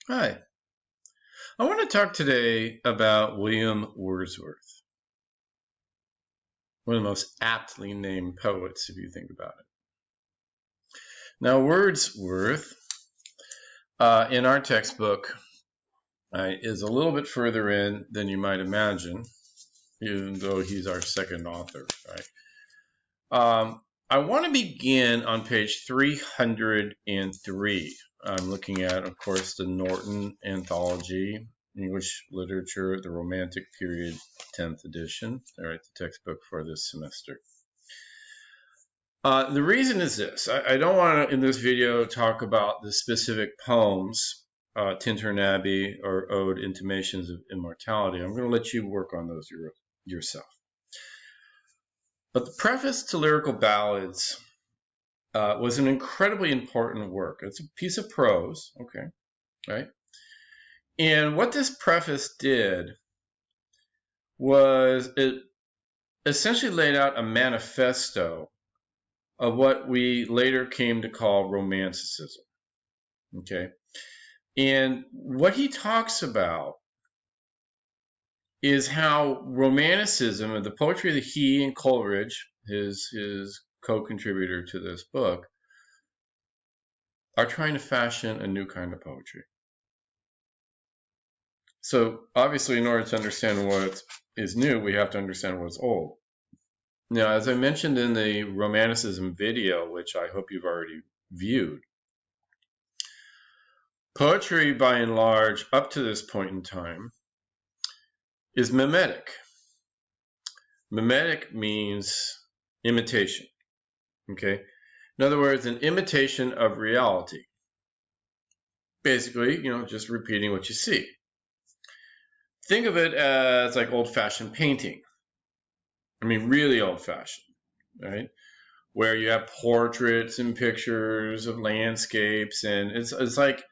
Hi. I want to talk today about William Wordsworth, one of the most aptly named poets, if you think about it. Now, Wordsworth, in our textbook, is a little bit further in than you might imagine, even though he's our second author, right? I want to begin on page 303. I'm looking at, of course, the Norton Anthology, English Literature, the Romantic Period, 10th edition. All right, the textbook for this semester. The reason is this. I don't want to, in this video, talk about the specific poems, Tintern Abbey or Ode, Intimations of Immortality. I'm going to let you work on those yourself. But the preface to Lyrical Ballads was an incredibly important work. It's a piece of prose, okay, right? And what this preface did was it essentially laid out a manifesto of what we later came to call Romanticism, okay? And what he talks about is how Romanticism, and the poetry that he and Coleridge, his co-contributor to this book, are trying to fashion a new kind of poetry. So obviously, in order to understand what is new, we have to understand what's old. Now, as I mentioned in the Romanticism video, which I hope you've already viewed, poetry, by and large, up to this point in time, is mimetic. Mimetic means imitation, okay? In other words, an imitation of reality. Basically, just repeating what you see. Think of it as like old-fashioned painting. I mean, really old-fashioned, right? Where you have portraits and pictures of landscapes, and it's like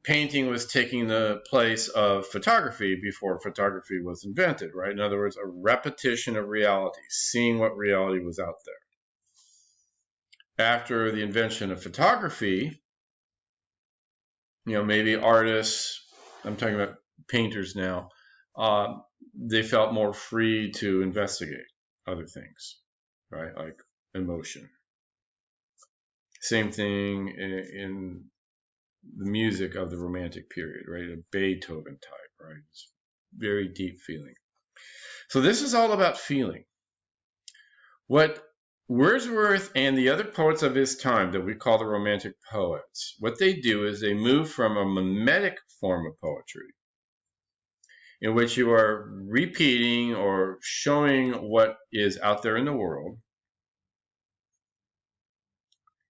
painting was taking the place of photography before photography was invented, right? In other words, a repetition of reality, seeing what reality was out there. After the invention of photography, maybe artists, I'm talking about painters now, they felt more free to investigate other things, right? Like emotion. Same thing in the music of the Romantic period, right? A Beethoven type, right? It's very deep feeling. So this is all about feeling. What Wordsworth and the other poets of his time that we call the Romantic poets, what they do is they move from a mimetic form of poetry in which you are repeating or showing what is out there in the world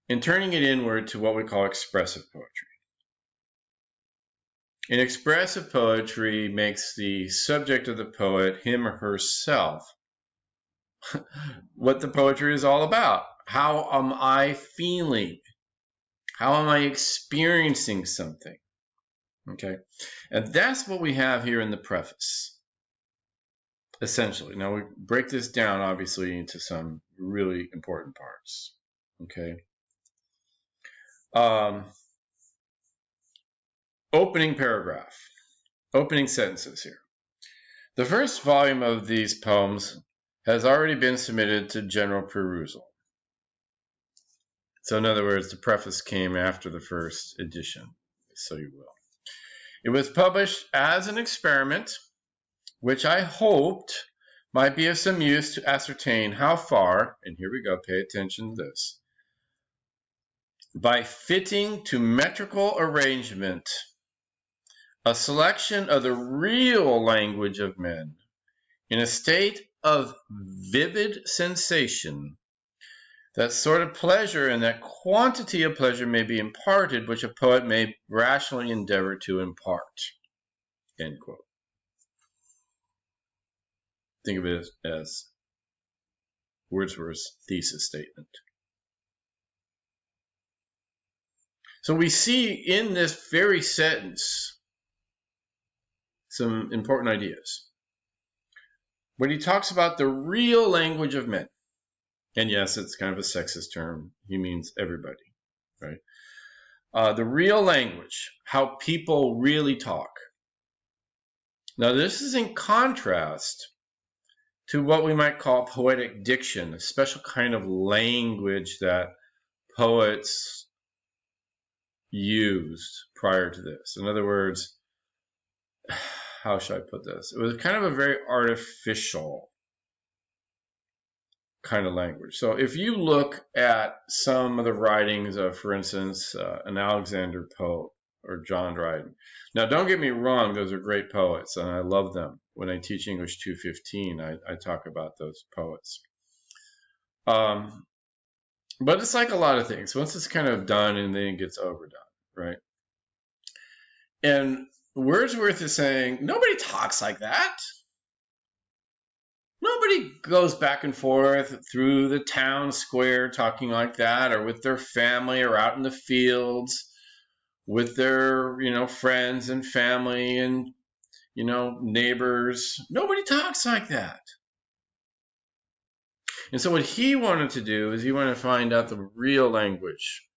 and turning it inward to what we call expressive poetry. And expressive poetry makes the subject of the poet, him or herself, what the poetry is all about. How am I feeling? How am I experiencing something? Okay, and that's what we have here in the preface, essentially. Now we break this down, obviously, into some really important parts. Okay. Opening paragraph, opening sentences here. The first volume of these poems has already been submitted to general perusal. So in other words, the preface came after the first edition, so you will. It was published as an experiment, which I hoped might be of some use to ascertain how far, and here we go, pay attention to this, by fitting to metrical arrangement a selection of the real language of men in a state of vivid sensation, that sort of pleasure and that quantity of pleasure may be imparted which a poet may rationally endeavor to impart. End quote. Think of it as Wordsworth's thesis statement. So we see in this very sentence some important ideas. When he talks about the real language of men, and yes, it's kind of a sexist term, he means everybody, right? The real language, how people really talk. Now, this is in contrast to what we might call poetic diction, a special kind of language that poets used prior to this. In other words, how should I put this? It was kind of a very artificial kind of language. So if you look at some of the writings of, for instance, an Alexander Pope or John Dryden. Now, don't get me wrong, those are great poets, and I love them. When I teach English 215, I talk about those poets. But it's like a lot of things. Once it's kind of done, and then it gets overdone, right? And Wordsworth is saying, nobody talks like that. Nobody goes back and forth through the town square talking like that, or with their family, or out in the fields with their, friends and family and, neighbors. Nobody talks like that. And so what he wanted to do is he wanted to find out the real language.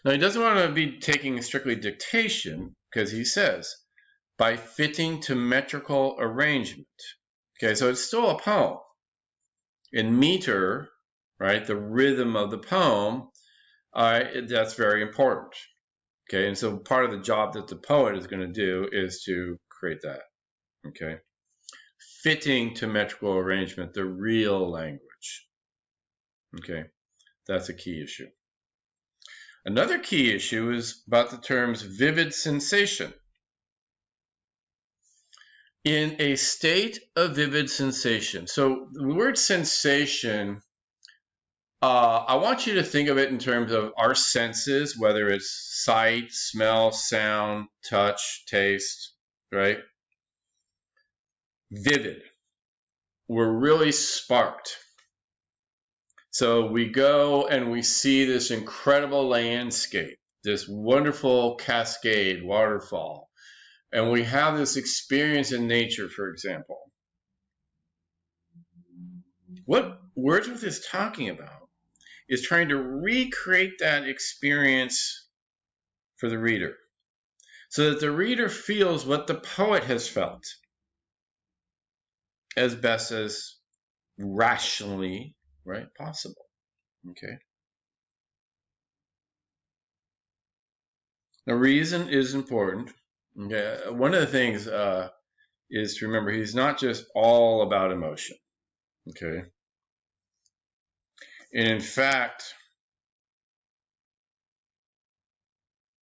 Now, he doesn't want to be taking strictly dictation, because he says, by fitting to metrical arrangement. Okay, so it's still a poem. In meter, right, the rhythm of the poem, that's very important. Okay, and so part of the job that the poet is going to do is to create that. Okay, fitting to metrical arrangement, the real language. Okay, that's a key issue. Another key issue is about the terms vivid sensation. In a state of vivid sensation. So the word sensation, I want you to think of it in terms of our senses, whether it's sight, smell, sound, touch, taste, right? Vivid. We're really sparked. So we go and we see this incredible landscape, this wonderful cascade, waterfall. And we have this experience in nature, for example. What Wordsworth is talking about is trying to recreate that experience for the reader, so that the reader feels what the poet has felt as best as rationally, right, possible. Okay. Now, reason is important. Okay. One of the things is to remember he's not just all about emotion. Okay. And in fact,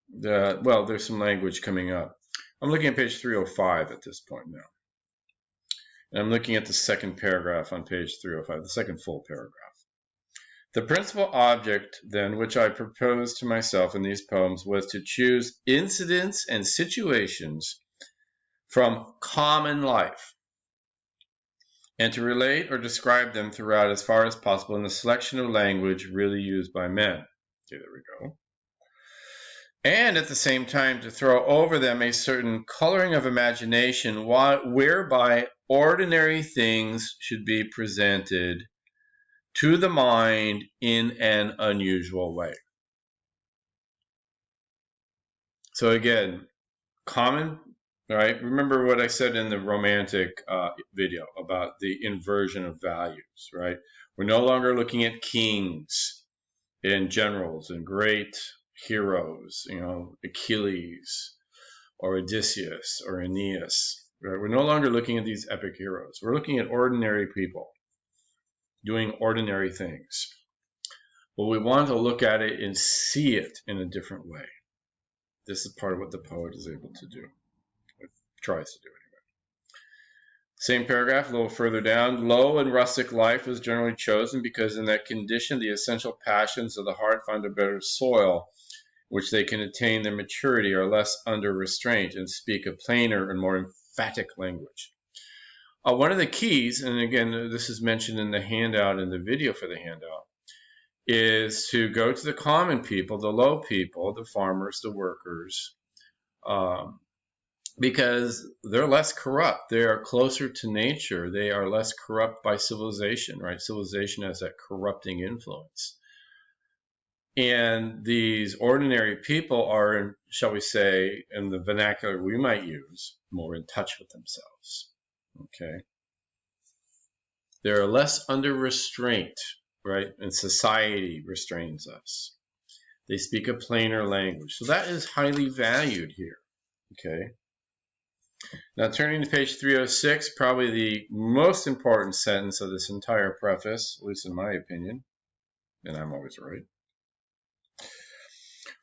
there's some language coming up. I'm looking at page 305 at this point now. And I'm looking at the second paragraph on page 305, the second full paragraph. The principal object, then, which I proposed to myself in these poems was to choose incidents and situations from common life and to relate or describe them throughout as far as possible in the selection of language really used by men. Okay, there we go. And at the same time to throw over them a certain coloring of imagination whereby ordinary things should be presented to the mind in an unusual way. So again, common, right? Remember what I said in the romantic video about the inversion of values, right? We're no longer looking at kings and generals and great heroes, Achilles or Odysseus or Aeneas. Right? We're no longer looking at these epic heroes. We're looking at ordinary people doing ordinary things. Well, we want to look at it and see it in a different way. This is part of what the poet is able to do. It tries to do anyway. Same paragraph, a little further down. Low and rustic life is generally chosen because in that condition the essential passions of the heart find a better soil, which they can attain their maturity, are less under restraint, and speak a plainer and more emphatic language. One of the keys, and again, this is mentioned in the handout, in the video for the handout, is to go to the common people, the low people, the farmers, the workers, because they're less corrupt. They are closer to nature. They are less corrupt by civilization, right? Civilization has that corrupting influence. And these ordinary people are, shall we say, in the vernacular we might use, more in touch with themselves. Okay. They're less under restraint, right? And society restrains us. They speak a plainer language. So that is highly valued here. Okay. Now turning to page 306, probably the most important sentence of this entire preface, at least in my opinion, and I'm always right.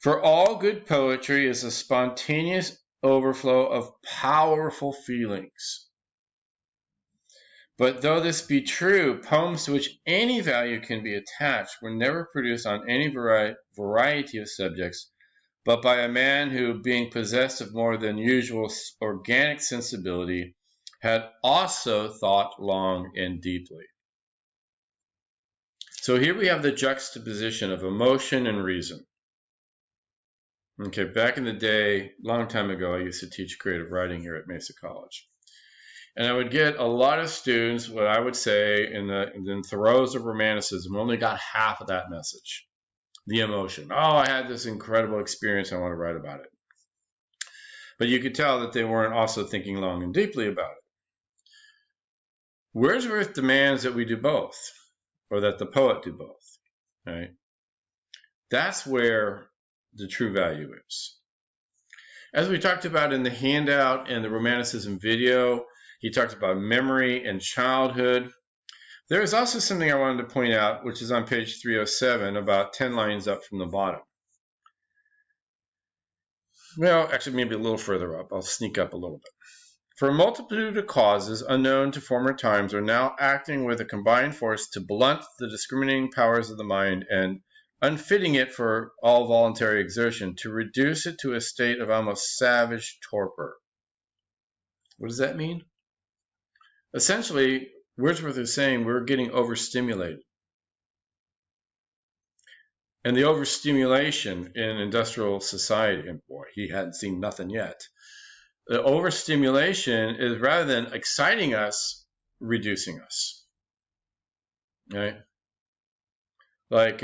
For all good poetry is a spontaneous overflow of powerful feelings. But though this be true, poems to which any value can be attached were never produced on any variety of subjects, but by a man who, being possessed of more than usual organic sensibility, had also thought long and deeply. So here we have the juxtaposition of emotion and reason. Okay, back in the day, long time ago, I used to teach creative writing here at Mesa College. And I would get a lot of students, what I would say, in the throes of romanticism, only got half of that message. The emotion. Oh, I had this incredible experience. I want to write about it. But you could tell that they weren't also thinking long and deeply about it. Wordsworth demands that we do both, or that the poet do both, right? That's where the true value is. As we talked about in the handout and the romanticism video, he talked about memory and childhood. There is also something I wanted to point out, which is on page 307, about 10 lines up from the bottom. Well, actually, maybe a little further up. I'll sneak up a little bit. For a multitude of causes unknown to former times are now acting with a combined force to blunt the discriminating powers of the mind and unfitting it for all voluntary exertion, to reduce it to a state of almost savage torpor. What does that mean? Essentially, Wordsworth is saying we're getting overstimulated. And the overstimulation in industrial society, and boy, he hadn't seen nothing yet. The overstimulation is, rather than exciting us, reducing us. Right? Like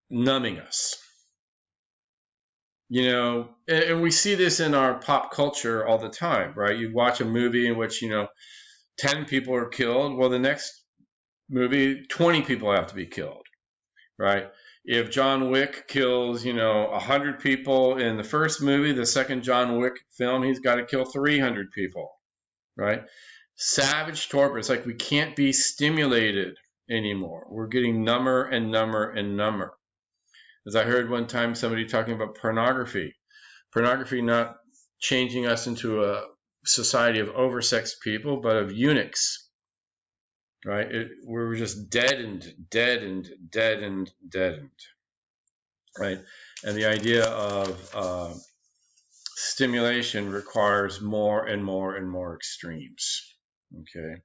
numbing us. You know, and we see this in our pop culture all the time, right? You watch a movie in which, 10 people are killed. Well, the next movie, 20 people have to be killed, right? If John Wick kills, 100 people in the first movie, the second John Wick film, he's got to kill 300 people, right? Savage torpor. It's like we can't be stimulated anymore. We're getting number and number and number. As I heard one time somebody talking about pornography. Pornography not changing us into a society of oversexed people, but of eunuchs. Right? We're just deadened. Right? And the idea of stimulation requires more and more and more extremes. Okay.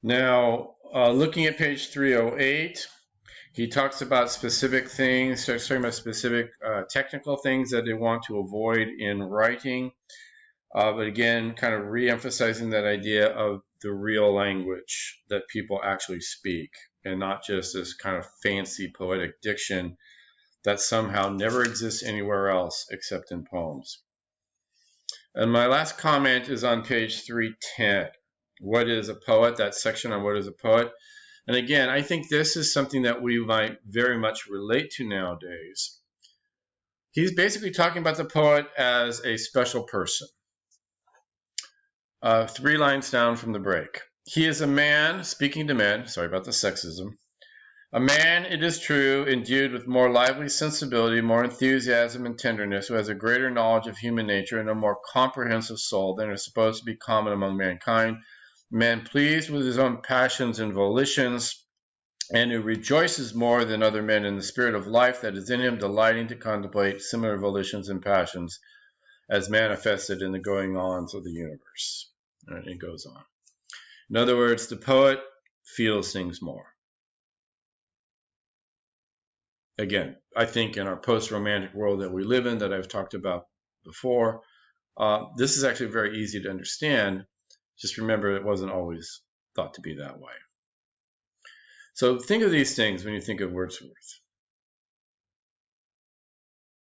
Now, looking at page 308, he talks about specific things, starts talking about specific technical things that they want to avoid in writing. But again, kind of re-emphasizing that idea of the real language that people actually speak, and not just this kind of fancy poetic diction that somehow never exists anywhere else except in poems. And my last comment is on page 310. What is a poet? That section on what is a poet. And again, I think this is something that we might very much relate to nowadays. He's basically talking about the poet as a special person. 3 lines down from the break. He is a man, speaking to men, sorry about the sexism, a man, it is true, endued with more lively sensibility, more enthusiasm and tenderness, who has a greater knowledge of human nature and a more comprehensive soul than is supposed to be common among mankind, man pleased with his own passions and volitions, and who rejoices more than other men in the spirit of life that is in him, delighting to contemplate similar volitions and passions as manifested in the going-ons of the universe. And it goes on. In other words, the poet feels things more. Again, I think in our post-romantic world that we live in, that I've talked about before, this is actually very easy to understand. Just remember, it wasn't always thought to be that way. So think of these things when you think of Wordsworth.